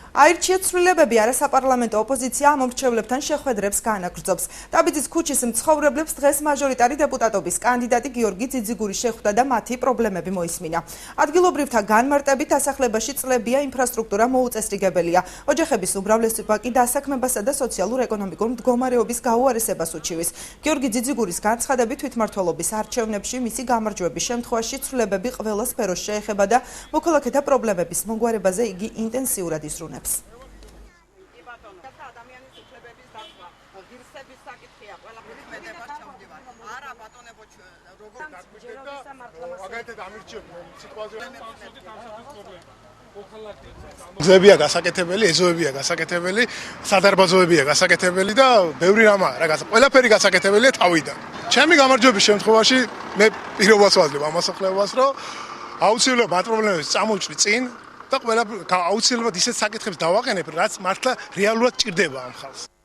აირჩიეთ ცვლილებები არასაპარლამენტო ოპოზიცია ამომრჩევლებთან შეხვედრებს განაგრძობს. ტაბიძის ქუჩის მცხოვრებლებს დღეს მაჟორიტარი დეპუტატობის კანდიდატი გიორგი ძიძიგური შეხვდა და მათი პრობლემები მოისმინა. ადგილობრივთა განმარტებით დასახლებაში წლებია ინფრასტრუქტურა მოუწესრიგებელია. ოჯახების უმრავლესობა კი დასაქმებასა და სოციალურ-ეკონომიკურ მდგომარეობის გაუარესებას უჩივის. გიორგი ძიძიგურის განცხადებით თვითმმართველობის არჩევნებში მისი გამარჯვების შემთხვევაში ცვლილებები ყველა სფეროს შეეხება და მოქალაქეთა პრობლემების მომგვარებაზე იგი ინტენსიურად ისრუნებს. გზებია გასაკეთებელი, ეზოებია გასაკეთებელი, სადარბაზოებია გასაკეთებელი და ბევრი რამაა რა ყველაფერი გასაკეთებელია თავიდან. ჩემი გამარჯვების შემთხვევაში მე პირობას ვაძლევ ამ მოსახლეობას, რომ აუცილებლად მათ პრობლემებს წამოვჭრი წინ და ყველა აუცილებლად ისეთ საკითხებს დავაყენებ, რაც მართლა რეალურად ჭირდება ამ ხალხს.